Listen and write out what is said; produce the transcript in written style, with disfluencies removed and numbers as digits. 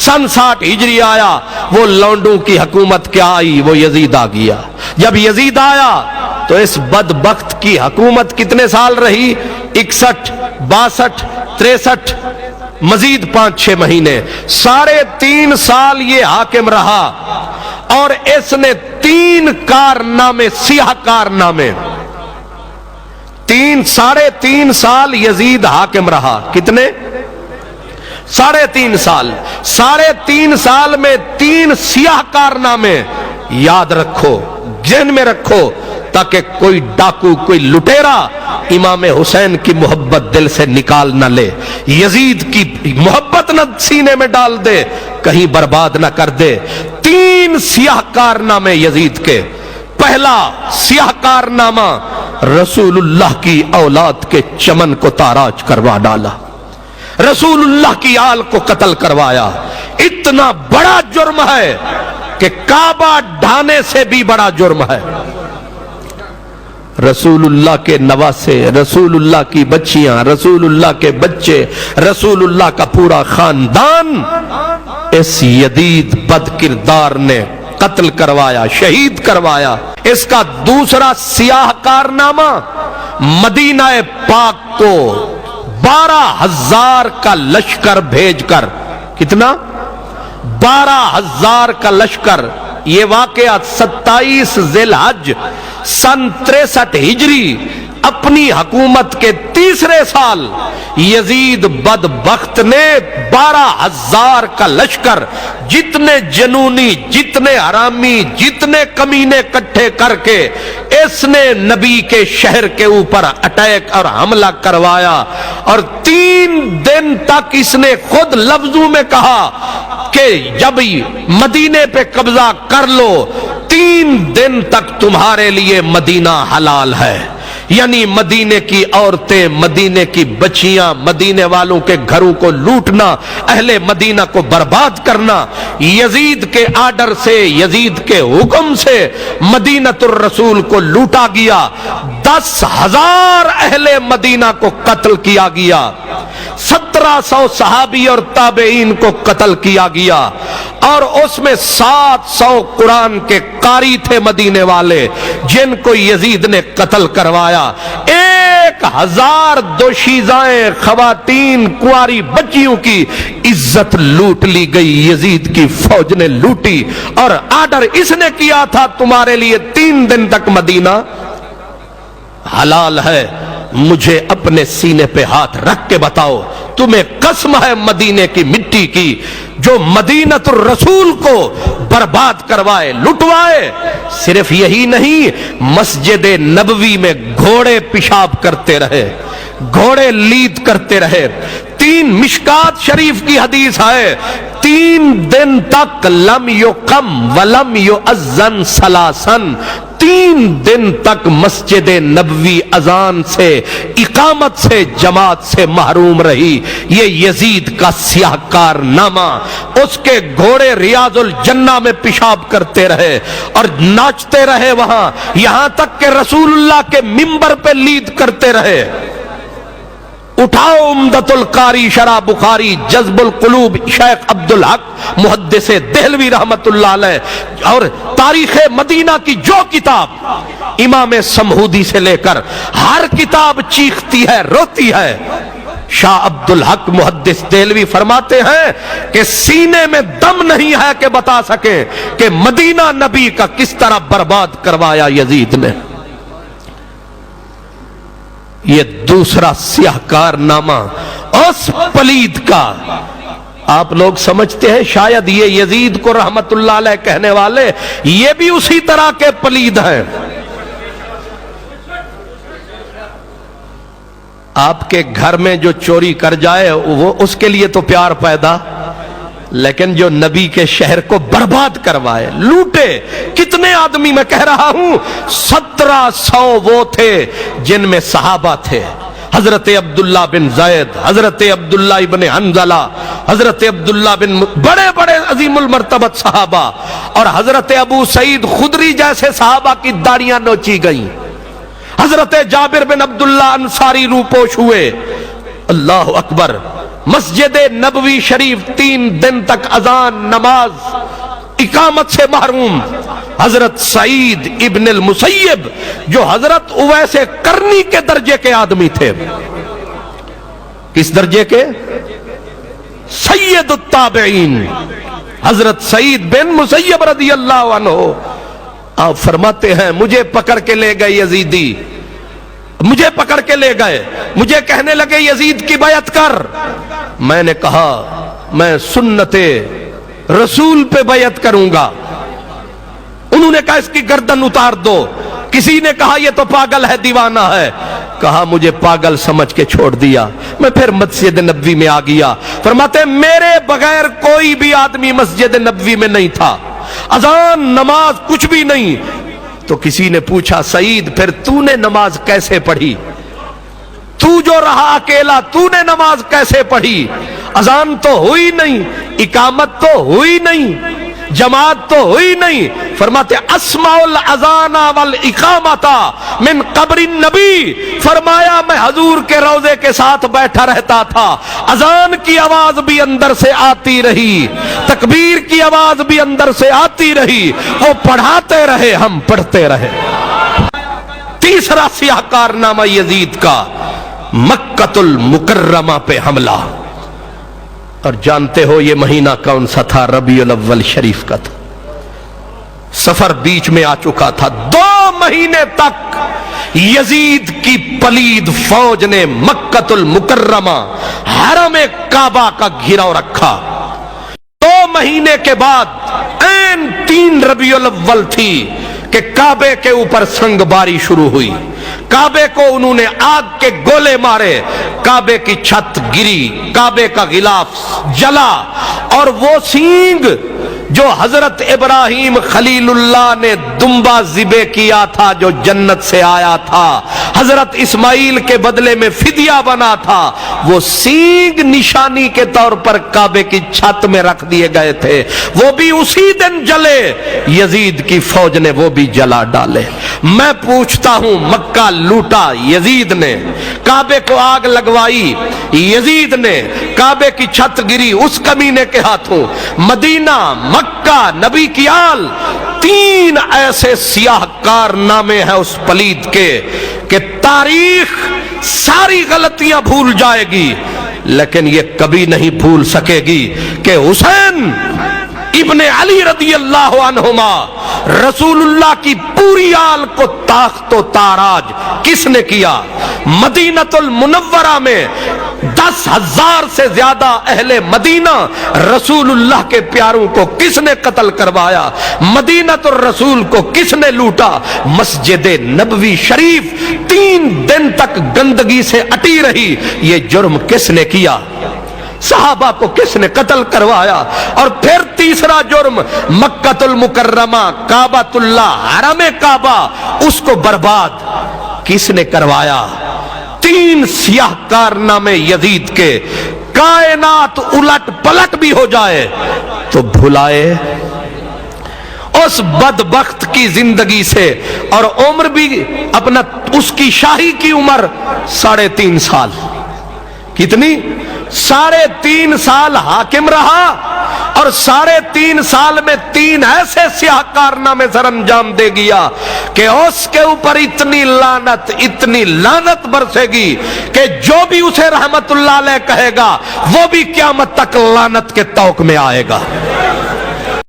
سن 60 ہجری آیا، وہ لونڈوں کی حکومت کیا آئی، وہ یزید آ گیا۔ جب یزید آیا تو اس بدبخت کی حکومت کتنے سال رہی؟ 61 62 63 مزید 5-6 مہینے، 3.5 سال یہ حاکم رہا، اور اس نے 3 کارنامے، سیاہ کارنامے، 3.5 سال یزید حاکم رہا۔ کتنے؟ 3.5 سال۔ 3.5 سال میں 3 سیاہ کارنامے یاد رکھو، ذہن میں رکھو، تاکہ کوئی ڈاکو، کوئی لٹیرا امام حسین کی محبت دل سے نکال نہ لے، یزید کی محبت نہ سینے میں ڈال دے، کہیں برباد نہ کر دے۔ 3 سیاہ کارنامے یزید کے۔ پہلا سیاہ کارنامہ، رسول اللہ کی اولاد کے چمن کو تاراج کروا ڈالا، رسول اللہ کی آل کو قتل کروایا۔ اتنا بڑا جرم ہے کہ کعبہ ڈھانے سے بھی بڑا جرم ہے۔ رسول اللہ کے نواسے، رسول اللہ کی بچیاں، رسول اللہ کے بچے، رسول اللہ کا پورا خاندان اس یزید بد کردار نے قتل کروایا، شہید کروایا۔ اس کا دوسرا سیاہ کارنامہ، مدینہ پاک کو 12,000 کا لشکر بھیج کر، کتنا؟ 12,000 کا لشکر۔ یہ واقعہ 27 ذی الحج سن 63 ہجری، اپنی حکومت کے 3رے سال یزید بدبخت نے 12,000 کا لشکر، جتنے جنونی، جتنے حرامی، جتنے کمینے اکٹھے کر کے اس نے نبی کے شہر کے اوپر اٹیک اور حملہ کروایا، اور 3 دن تک اس نے خود لفظوں میں کہا کہ جب مدینے پہ قبضہ کر لو 3 دن تک تمہارے لیے مدینہ حلال ہے، یعنی مدینے کی عورتیں، مدینے کی بچیاں، مدینے والوں کے گھروں کو لوٹنا، اہل مدینہ کو برباد کرنا۔ یزید کے آرڈر سے، یزید کے حکم سے مدینۃ الرسول کو لوٹا گیا، 10,000 اہل مدینہ کو قتل کیا گیا، 1700 صحابی اور تابعین کو قتل کیا گیا، اور اس میں 700 قرآن کے قاری تھے مدینے والے جن کو یزید نے قتل کروایا۔ 1,000 دوشیزائیں، خواتین، کنواری بچیوں کی عزت لوٹ لی گئی، یزید کی فوج نے لوٹی، اور آرڈر اس نے کیا تھا تمہارے لیے 3 دن تک مدینہ حلال ہے۔ مجھے اپنے سینے پہ ہاتھ رکھ کے بتاؤ، تمہیں قسم ہے مدینے کی مٹی کی جو مدینۃ الرسول کو برباد کروائے، لٹوائے؟ صرف یہی نہیں، مسجد نبوی میں گھوڑے پیشاب کرتے رہے، گھوڑے لید کرتے رہے۔ 3 مشکات شریف کی حدیث ہے، 3 دن تک لم یقم ولم یؤذن ثلاثاً، 3 دن تک مسجد نبوی اذان سے، اقامت سے، جماعت سے محروم رہی۔ یہ یزید کا سیاہ کارنامہ، اس کے گھوڑے ریاض الجنہ میں پیشاب کرتے رہے اور ناچتے رہے وہاں، یہاں تک کہ رسول اللہ کے منبر پہ لید کرتے رہے۔ اٹھاؤ عمدۃ القاری شرح بخاری، جذب القلوب شیخ عبدالحق محدث دہلوی رحمت اللہ علیہ، اور تاریخ مدینہ کی جو کتاب، امام سمہودی سے لے کر ہر کتاب چیختی ہے، روتی ہے۔ شاہ عبدالحق محدث دہلوی فرماتے ہیں کہ سینے میں دم نہیں ہے کہ بتا سکیں کہ مدینہ نبی کا کس طرح برباد کروایا یزید نے۔ یہ دوسرا سیاہ کارنامہ اس پلید کا، آپ لوگ سمجھتے ہیں شاید یہ یزید کو رحمت اللہ علیہ کہنے والے یہ بھی اسی طرح کے پلید ہیں۔ آپ کے گھر میں جو چوری کر جائے وہ اس کے لیے تو پیار پیدا، لیکن جو نبی کے شہر کو برباد کروائے، لوٹے، کتنے آدمی میں کہہ رہا ہوں، 1700 وہ تھے جن میں صحابہ تھے، حضرت عبداللہ بن زید، حضرت عبداللہ ابن حنظلہ، حضرت عبداللہ بن، بڑے بڑے عظیم المرتبت صحابہ، اور حضرت ابو سعید خدری جیسے صحابہ کی داڑیاں نوچی گئیں، حضرت جابر بن عبداللہ انصاری روپوش ہوئے۔ اللہ اکبر، مسجد نبوی شریف 3 دن تک اذان نماز اقامت سے محروم حضرت سعید ابن المسیب جو حضرت اویس قرنی کے درجے کے آدمی تھے. کس درجے کے؟ سید التابعین حضرت سعید بن مسیب رضی اللہ عنہ. آپ فرماتے ہیں مجھے پکڑ کے لے گئے یزیدی، مجھے پکڑ کے لے گئے، مجھے کہنے لگے یزید کی بیعت کر. میں نے کہا میں سنت رسول پہ بیعت کروں گا. انہوں نے کہا اس کی گردن اتار دو. کسی نے کہا یہ تو پاگل ہے، دیوانہ ہے. کہا مجھے پاگل سمجھ کے چھوڑ دیا. میں پھر مسجد نبوی میں آ گیا. فرماتے میرے بغیر کوئی بھی آدمی مسجد نبوی میں نہیں تھا، اذان نماز کچھ بھی نہیں. تو کسی نے پوچھا سعید پھر تو نے نماز کیسے پڑھی؟ تو جو رہا اکیلا تو نے نماز کیسے پڑھی؟ اذان تو ہوئی نہیں، اقامت تو ہوئی نہیں، جماعت تو ہوئی نہیں. فرماتے اسمع الاذان والاقامت من قبر النبی. فرمایا میں حضور کے روضے کے ساتھ بیٹھا رہتا تھا، اذان کی آواز بھی اندر سے آتی رہی، تکبیر کی آواز بھی اندر سے آتی رہی. وہ پڑھاتے رہے، ہم پڑھتے رہے. تیسرا سیاہ کارنامہ یزید کا مکہ المکرمہ پہ حملہ. اور جانتے ہو یہ مہینہ کون سا تھا؟ ربیع الاول شریف کا تھا. سفر بیچ میں آ چکا تھا. 2 مہینے تک یزید کی پلید فوج نے مکہ المکرمہ حرم کعبہ کا گھیراؤ رکھا. 2 مہینے کے بعد عین 3 ربیع الاول تھی کہ کعبے کے اوپر سنگ باری شروع ہوئی. کعبے کو انہوں نے آگ کے گولے مارے، کعبے کی چھت گری، کعبے کا غلاف جلا. اور وہ سینگ جو حضرت ابراہیم خلیل اللہ نے دمبا ذبح کیا تھا، جو جنت سے آیا تھا، حضرت اسماعیل کے بدلے میں فدیہ بنا تھا، وہ سینگ نشانی کے طور پر کعبے کی چھت میں رکھ دیے گئے تھے. وہ بھی اسی دن جلے. یزید کی فوج نے وہ بھی جلا ڈالے. میں پوچھتا ہوں مکہ لوٹا یزید نے، کعبے کو آگ لگوائی یزید نے، کعبے کی چھت گری اس کمینے کے ہاتھوں. مدینہ، مکہ، نبی کی آل، 3 ایسے سیاہ کارنامے ہیں اس پلید کے کہ تاریخ ساری غلطیاں بھول جائے گی، لیکن یہ کبھی نہیں بھول سکے گی کہ حسین ابن علی رضی اللہ عنہما رسول اللہ کی پوری آل کو تاخت و تاراج کس نے کیا؟ مدینہ المنورہ میں 10,000 سے زیادہ اہل مدینہ رسول اللہ کے پیاروں کو کس نے قتل کروایا؟ مدینہ الرسول کو کس نے لوٹا؟ مسجد نبوی شریف 3 دن تک گندگی سے اٹی رہی. یہ جرم کس نے کیا؟ صحابہ کو کس نے قتل کروایا؟ اور پھر تیسرا جرم مکہ المکرمہ، کعبۃ اللہ، حرم کعبہ، اس کو برباد کس نے کروایا؟ 3 سیاہ کارنامے یزید کے. کائنات الٹ پلٹ بھی ہو جائے تو بھلائے اس بدبخت کی زندگی سے. اور عمر بھی اپنا، اس کی شاہی کی عمر 3.5 سال. کتنی؟ 3.5 سال حاکم رہا. اور 3.5 سال میں 3 ایسے سیاہ کارنامے سر انجام دے گیا کہ اس کے اوپر اتنی لعنت برسے گی کہ جو بھی اسے رحمت اللہ علیہ کہے گا وہ بھی قیامت تک لعنت کے طوق میں آئے گا.